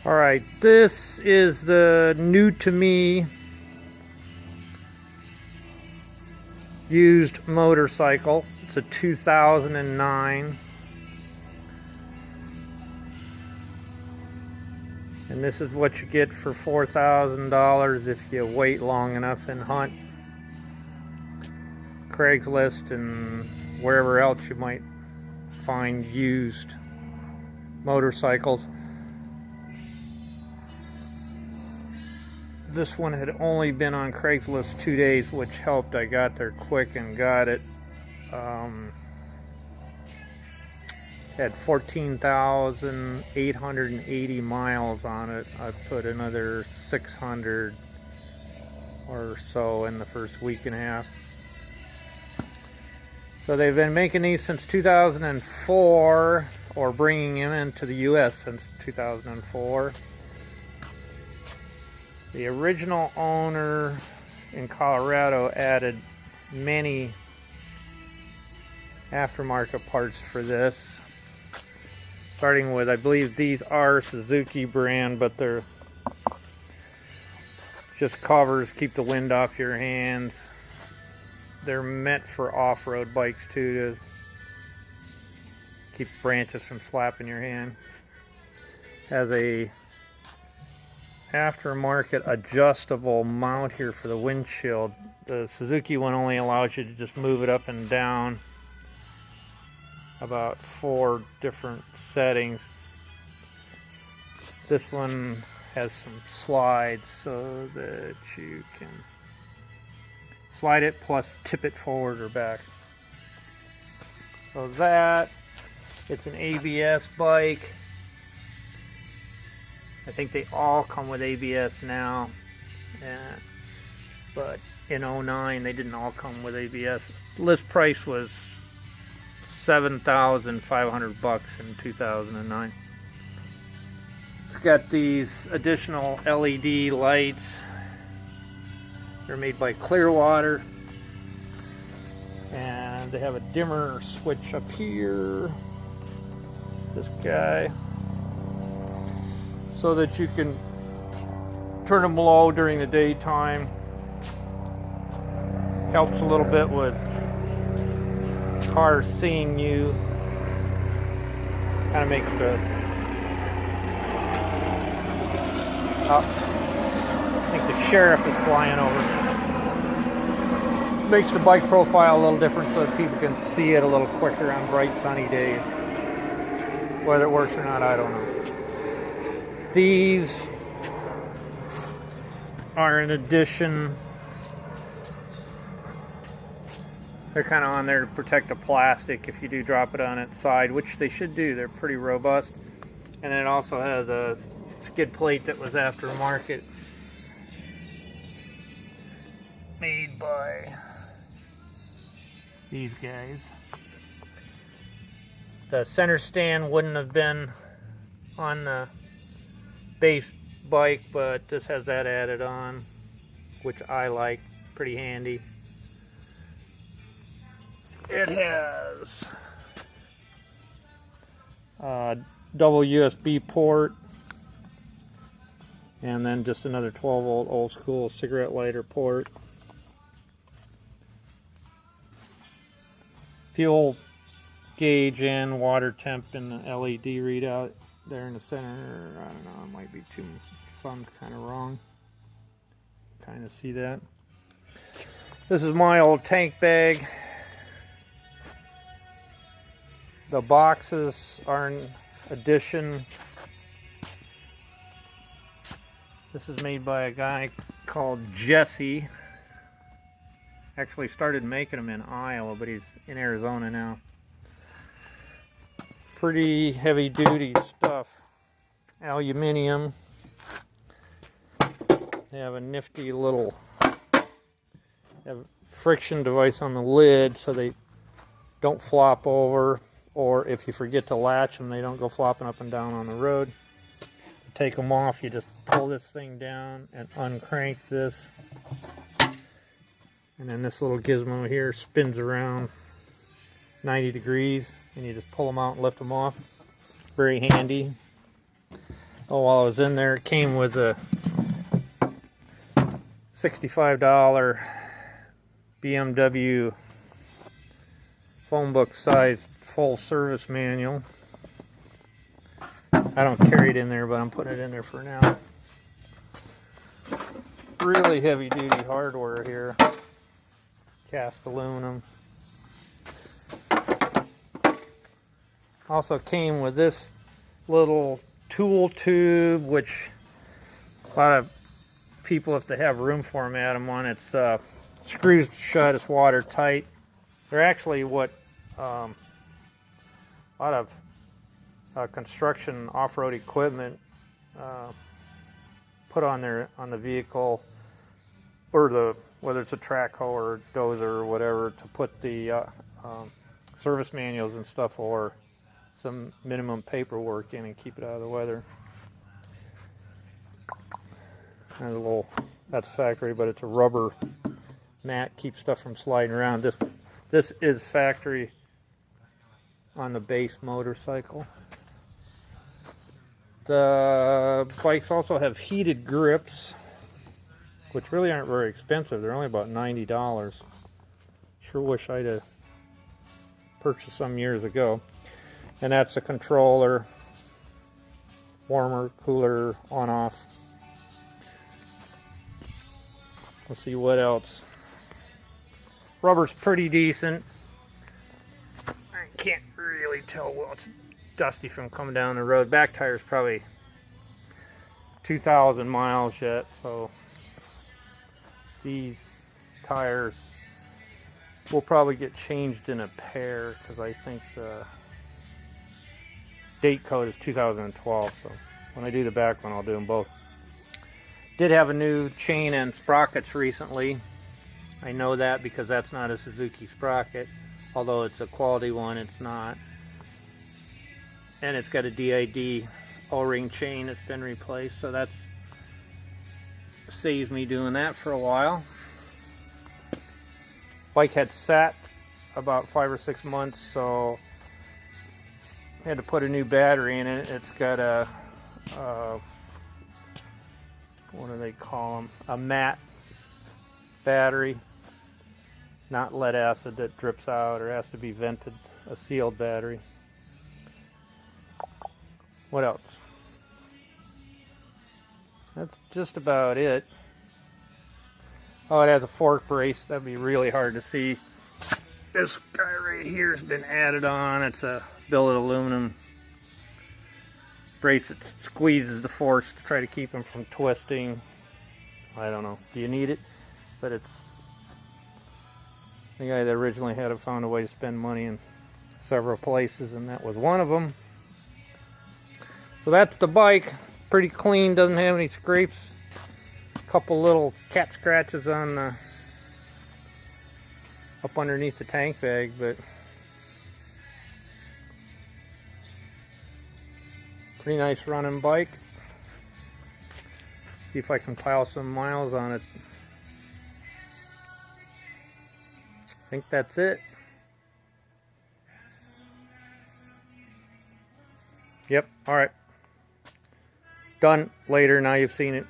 Alright, this is the new to me used motorcycle. It's a 2009. And this is what you get for $4,000 if you wait long enough and hunt Craigslist and wherever else you might find used motorcycles. This one had only been on Craigslist 2 days, which helped. I got there quick and got it. Had 14,880 miles on it. I put another 600 or so in the first week and a half. So they've been making these since 2004, or bringing them into the US since 2004. The original owner in Colorado added many aftermarket parts for this, starting with, I believe these are Suzuki brand, but they're just covers, keep the wind off your hands. They're meant for off-road bikes too, to keep branches from slapping your hand. Has a aftermarket adjustable mount here for the windshield. The Suzuki one only allows you to just move it up and down about 4 different settings. This one has some slides so that you can slide it plus tip it forward or back. So that, it's an ABS bike. I think they all come with ABS now, but in 09 they didn't all come with ABS. List price was $7,500 in 2009. It's got these additional LED lights. They're made by Clearwater, and they have a dimmer switch up here, this guy, so that you can turn them low during the daytime. Helps a little bit with cars seeing you. Kind of makes the I think the sheriff is flying over. Makes the bike profile a little different so that people can see it a little quicker on bright sunny days. Whether it works or not, I don't know. These are an addition. They're kind of on there to protect the plastic if you do drop it on its side, which they should do. They're pretty robust. And it also has a skid plate that was aftermarket, made by these guys. The center stand wouldn't have been on the base bike, but this has that added on, which I like. Pretty handy. It has a double USB port, and then just another 12-volt old school cigarette lighter port. Fuel gauge and water temp and the LED readout there in the center. I don't know, it might be too, something kind of wrong. Kind of see that. This is my old tank bag. The boxes are an addition. This is made by a guy called Jesse. Actually started making them in Iowa, but he's in Arizona now. Pretty heavy duty stuff. Aluminium. They have a nifty little friction device on the lid so they don't flop over, or if you forget to latch them, they don't go flopping up and down on the road. To take them off, you just pull this thing down and uncrank this. And then this little gizmo here spins around 90 degrees, and you just pull them out and lift them off. Very handy. Oh, while I was in there, it came with a $65 BMW phone book sized full service manual. I don't carry it in there, but I'm putting it in there for now. Really heavy duty hardware here. Cast aluminum. Also came with this little tool tube, which a lot of people, if they have room for them, add them on. It's screws shut, it's watertight. They're actually what a lot of construction off-road equipment put on the vehicle, or whether it's a track hoe or dozer or whatever, to put the service manuals and stuff, or some minimum paperwork in, and keep it out of the weather. And a little, that's factory, but it's a rubber mat, keeps stuff from sliding around. This is factory on the base motorcycle. The bikes also have heated grips, which really aren't very expensive. They're only about $90. Sure wish I'd have purchased some years ago. And that's a controller, warmer, cooler, on off. Let's see what else. Rubber's pretty decent. I can't really tell, well, it's dusty from coming down the road. Back tire's probably 2,000 miles yet, so these tires will probably get changed in a pair, because I think the date code is 2012, so when I do the back one, I'll do them both. Did have a new chain and sprockets recently. I know that because that's not a Suzuki sprocket, although it's a quality one, it's not. And it's got a DID O-ring chain that's been replaced, so that saves me doing that for a while. Bike had sat about 5 or 6 months, so I had to put a new battery in it. It's got a what do they call them? A matte battery, not lead acid that drips out or has to be vented. A sealed battery. What else? That's just about it. Oh, it has a fork brace. That'd be really hard to see. This guy right here has been added on. It's a billet aluminum brace that squeezes the forks to try to keep them from twisting. I don't know. Do you need it? But it's the guy that originally had it found a way to spend money in several places, and that was one of them. So that's the bike. Pretty clean. Doesn't have any scrapes. A couple little cat scratches on the up underneath the tank bag, but pretty nice running bike. See if I can pile some miles on it. I think that's it. Yep, alright. Done. Later, now you've seen it.